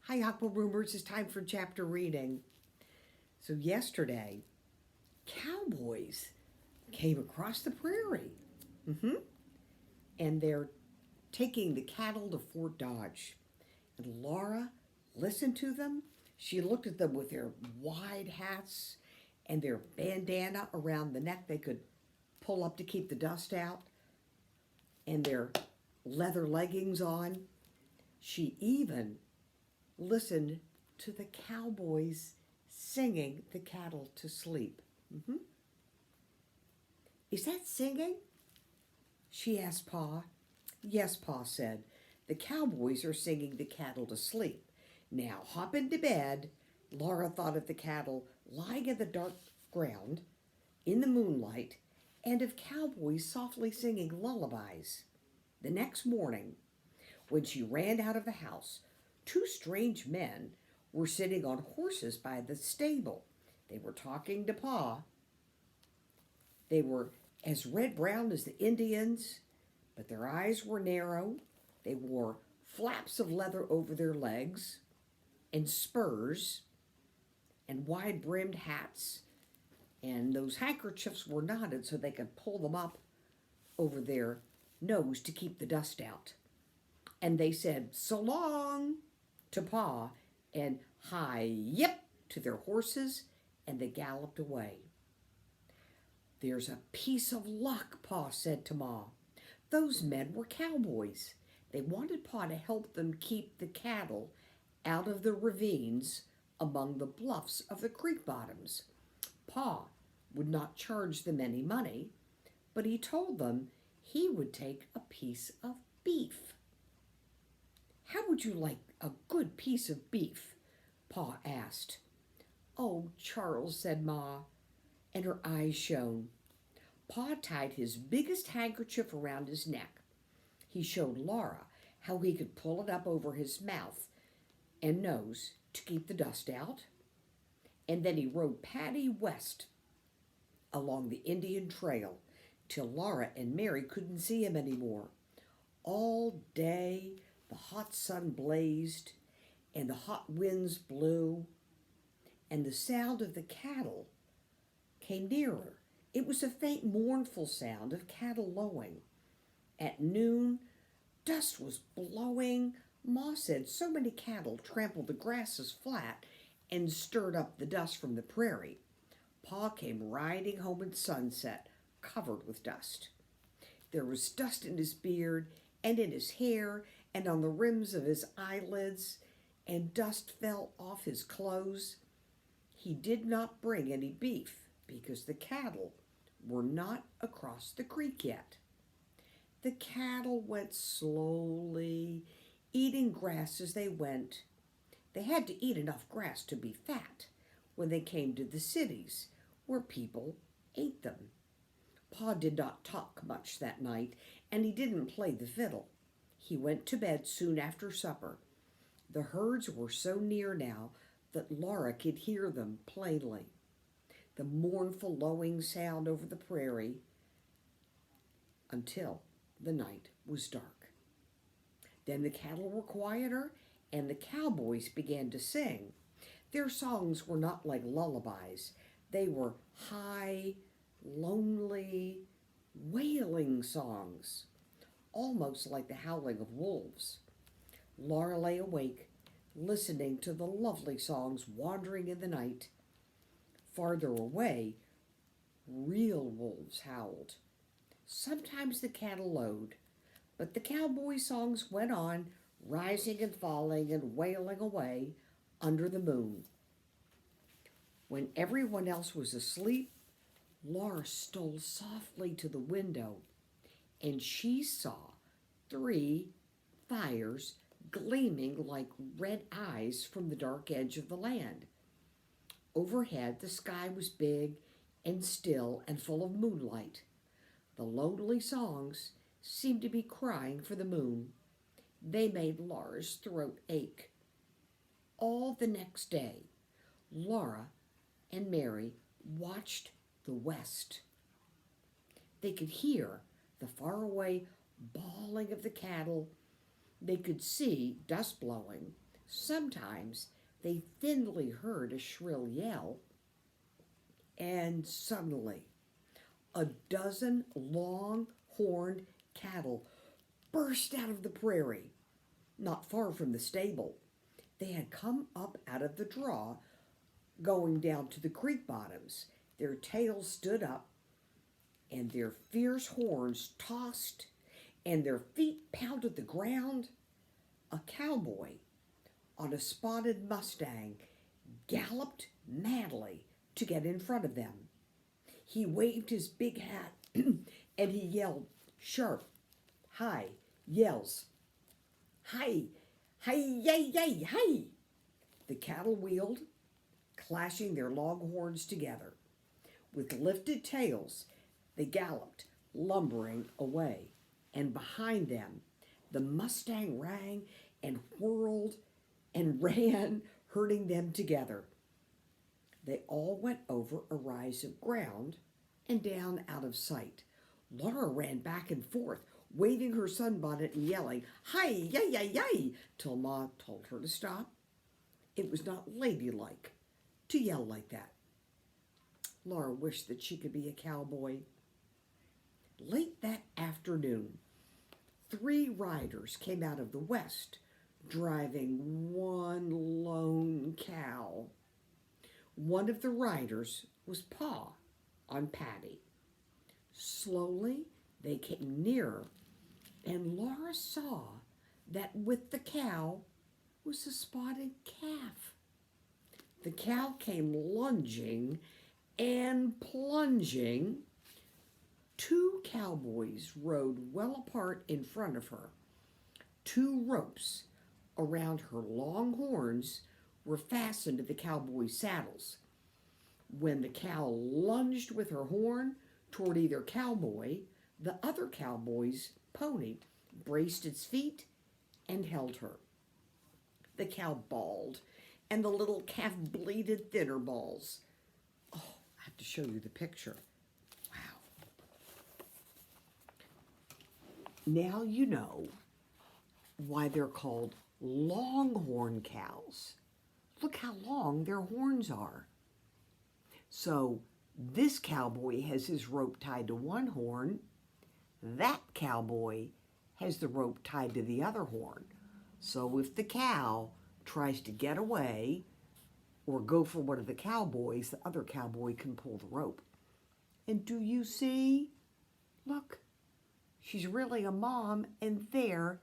Hi, Aqua Roomers. It's time for chapter reading. So, yesterday, cowboys came across the prairie. hmm And they're taking the cattle to Fort Dodge. And Laura listened to them. She looked at them with their wide hats and their bandana around the neck they could pull up to keep the dust out, and their leather leggings on. She even listened to the cowboys singing the cattle to sleep. hmm Is that singing? She asked Pa. Yes, Pa said. The cowboys are singing the cattle to sleep. Now hop into bed. Laura thought of the cattle lying in the dark ground in the moonlight and of cowboys softly singing lullabies. The next morning, when she ran out of the house, two strange men were sitting on horses by the stable. They were talking to Pa. They were as red-brown as the Indians, but their eyes were narrow. They wore flaps of leather over their legs and spurs and wide-brimmed hats, and those handkerchiefs were knotted so they could pull them up over their nose to keep the dust out. And they said, "So long," to Pa, and "Hi, yip," to their horses, and they galloped away. "There's a piece of luck," Pa said to Ma. Those men were cowboys. They wanted Pa to help them keep the cattle out of the ravines among the bluffs of the creek bottoms. Pa would not charge them any money, but he told them he would take a piece of beef. "How would you like a good piece of beef?" Pa asked. "Oh, Charles," said Ma, and her eyes shone. Pa tied his biggest handkerchief around his neck. He showed Laura how he could pull it up over his mouth and nose to keep the dust out, and then he rode Patty west along the Indian Trail till Laura and Mary couldn't see him anymore. All day the hot sun blazed, and the hot winds blew, and the sound of the cattle came nearer. It was a faint, mournful sound of cattle lowing. At noon, dust was blowing. Ma said so many cattle trampled the grasses flat and stirred up the dust from the prairie. Pa came riding home at sunset, covered with dust. There was dust in his beard and in his hair and on the rims of his eyelids, and dust fell off his clothes. He did not bring any beef because the cattle were not across the creek yet. The cattle went slowly, eating grass as they went. They had to eat enough grass to be fat when they came to the cities where people ate them. Pa did not talk much that night, and he didn't play the fiddle. He went to bed soon after supper. The herds were so near now that Laura could hear them plainly. The mournful lowing sound over the prairie until the night was dark. Then the cattle were quieter, and the cowboys began to sing. Their songs were not like lullabies. They were high, lonely, wailing songs, almost like the howling of wolves. Laura lay awake, listening to the lovely songs wandering in the night. Farther away, real wolves howled. Sometimes the cattle lowed, but the cowboy songs went on, rising and falling and wailing away under the moon. When everyone else was asleep, Laura stole softly to the window, and she saw 3 fires gleaming like red eyes from the dark edge of the land. Overhead, the sky was big and still and full of moonlight. The lonely songs seemed to be crying for the moon. They made Laura's throat ache. All the next day, Laura and Mary watched the west. They could hear the faraway bawling of the cattle. They could see dust blowing, Sometimes they thinly heard a shrill yell, and suddenly a dozen long-horned cattle burst out of the prairie, not far from the stable. They had come up out of the draw, going down to the creek bottoms. Their tails stood up, and their fierce horns tossed, and their feet pounded the ground. A cowboy on a spotted Mustang galloped madly to get in front of them. He waved his big hat and he yelled sharp, high yells. Hi, hi, yay, yay, hi! The cattle wheeled, clashing their long horns together. With lifted tails, they galloped, lumbering away, and behind them, the Mustang rang and whirled and ran, herding them together. They all went over a rise of ground and down out of sight. Laura ran back and forth, waving her sunbonnet and yelling, hi, yay, yay, yay, till Ma told her to stop. It was not ladylike to yell like that. Laura wished that she could be a cowboy. Late that afternoon, 3 riders came out of the west, driving one lone cow. One of the riders was Pa on Patty. Slowly they came nearer, and Laura saw that with the cow was a spotted calf. The cow came lunging and plunging. 2 cowboys rode well apart in front of her. 2 ropes around her long horns were fastened to the cowboys' saddles. When the cow lunged with her horn toward either cowboy, the other cowboy's pony braced its feet and held her. The cow bawled, and the little calf bleated thinner balls. Oh, I have to show you the picture. Wow. Now you know why they're called longhorn cows. Look how long their horns are. So this cowboy has his rope tied to one horn. That cowboy has the rope tied to the other horn. So if the cow tries to get away or go for one of the cowboys, the other cowboy can pull the rope. And do you see? Look, she's really a mom, and there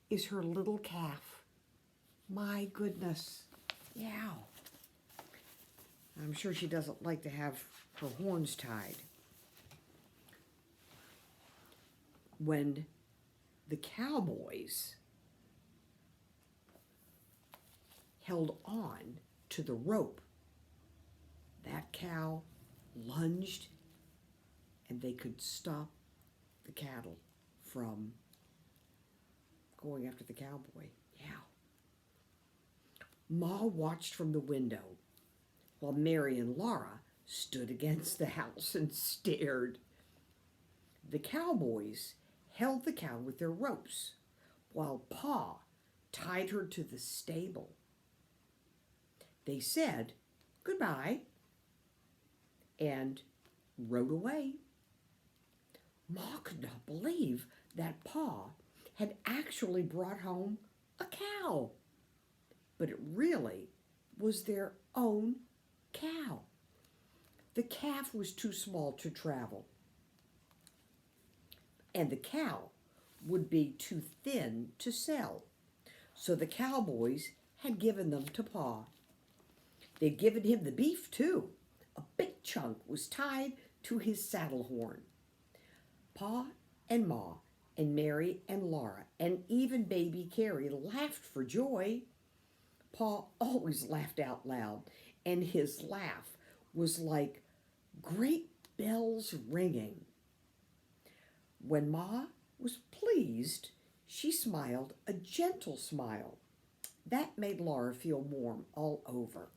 is her little calf. My goodness. Yeah. I'm sure she doesn't like to have her horns tied. When the cowboys held on to the rope, that cow lunged, and they could stop the cattle from going after the cowboy. Yeah. Ma watched from the window while Mary and Laura stood against the house and stared. The cowboys held the cow with their ropes while Pa tied her to the stable. They said goodbye and rode away. Ma could not believe that Pa had actually brought home a cow, but it really was their own cow. The calf was too small to travel, and the cow would be too thin to sell. So the cowboys had given them to Pa. They'd given him the beef, too. A big chunk was tied to his saddle horn. Pa and Ma and Mary and Laura and even baby Carrie laughed for joy. Pa always laughed out loud, and his laugh was like great bells ringing. When Ma was pleased, she smiled a gentle smile. That made Laura feel warm all over.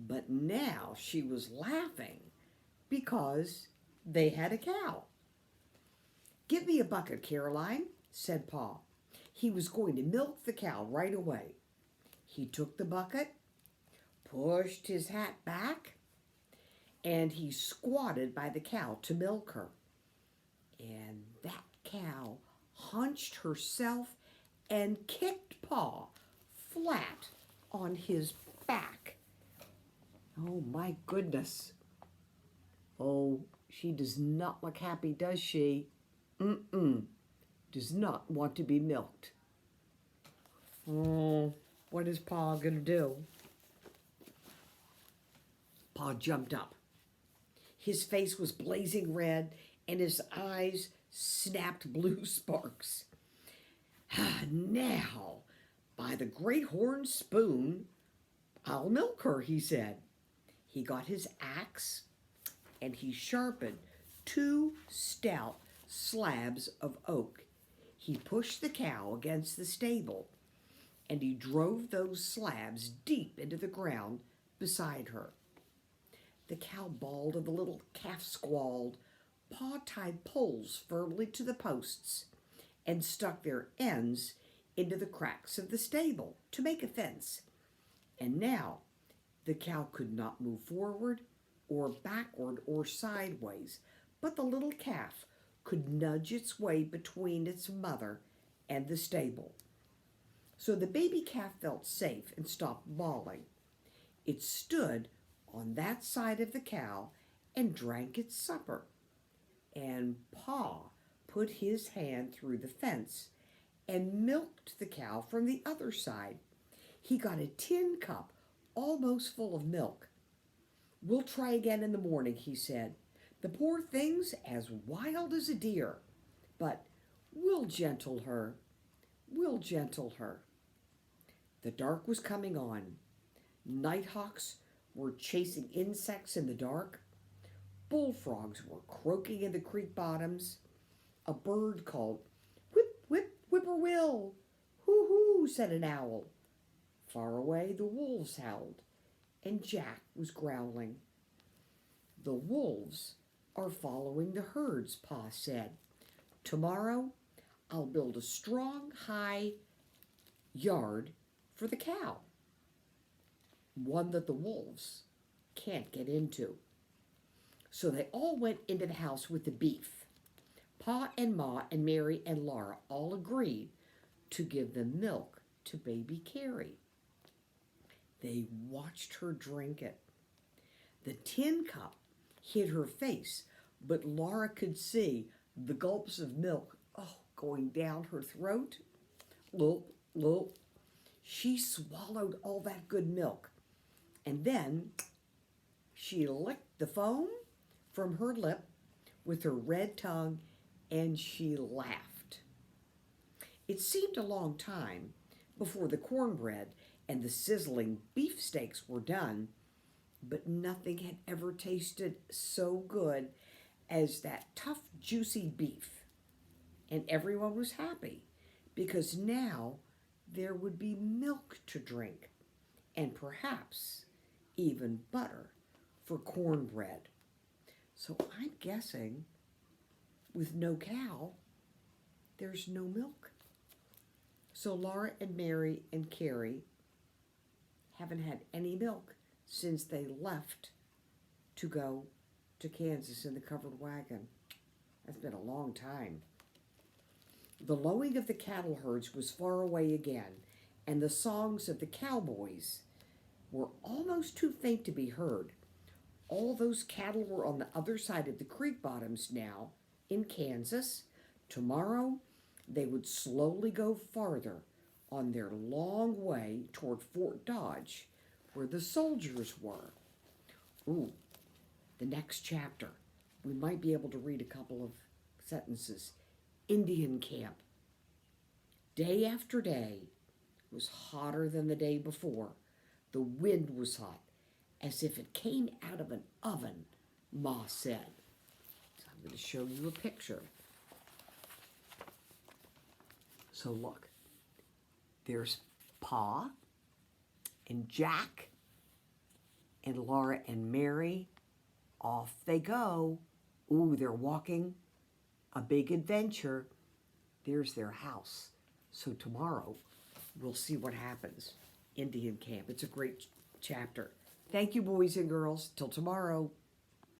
But now she was laughing because they had a cow. "Give me a bucket, Caroline," said Pa. He was going to milk the cow right away. He took the bucket, pushed his hat back, and he squatted by the cow to milk her. And that cow hunched herself and kicked Pa flat on his back. Oh my goodness. Oh, she does not look happy, does she? Does not want to be milked. Oh, what is Pa gonna do? Pa jumped up. His face was blazing red and his eyes snapped blue sparks. Now, by the great horn spoon, I'll milk her, he said. He got his axe and he sharpened 2 stout slabs of oak. He pushed the cow against the stable and he drove those slabs deep into the ground beside her. The cow bawled and the little calf squalled. Pa tied poles firmly to the posts and stuck their ends into the cracks of the stable to make a fence. And now the cow could not move forward or backward or sideways, but the little calf could nudge its way between its mother and the stable. So the baby calf felt safe and stopped bawling. It stood on that side of the cow and drank its supper. And Pa put his hand through the fence and milked the cow from the other side. He got a tin cup almost full of milk. We'll try again in the morning, he said. The poor thing's as wild as a deer, but we'll gentle her. We'll gentle her. The dark was coming on. Nighthawks were chasing insects in the dark. Bullfrogs were croaking in the creek bottoms. A bird called, "Whip, whip, whippoorwill." "Hoo, hoo," said an owl. Far away the wolves howled, and Jack was growling. The wolves are following the herds, Pa said. Tomorrow I'll build a strong, high yard for the cow, one that the wolves can't get into. So they all went into the house with the beef. Pa and Ma and Mary and Laura all agreed to give the milk to baby Carrie. They watched her drink it. The tin cup hit her face, but Laura could see the gulps of milk going down her throat. Lulp, lulp. She swallowed all that good milk, and then she licked the foam from her lip with her red tongue, and she laughed. It seemed a long time before the cornbread and the sizzling beefsteaks were done, but nothing had ever tasted so good as that tough, juicy beef. And everyone was happy because now there would be milk to drink and perhaps even butter for cornbread. So I'm guessing with no cow, there's no milk. So Laura and Mary and Carrie haven't had any milk since they left to go to Kansas in the covered wagon. That's been a long time. The lowing of the cattle herds was far away again, and the songs of the cowboys were almost too faint to be heard. All those cattle were on the other side of the creek bottoms now, in Kansas. Tomorrow, they would slowly go farther on their long way toward Fort Dodge, where the soldiers were. Ooh, the next chapter. We might be able to read a couple of sentences. Indian camp. Day after day was hotter than the day before. The wind was hot, as if it came out of an oven, Ma said. So I'm going to show you a picture. So look, there's Pa and Jack and Laura and Mary. Off they go. Ooh, they're walking a big adventure. There's their house. So tomorrow we'll see what happens. Indian camp. It's a great chapter. Thank you, boys and girls. Till tomorrow.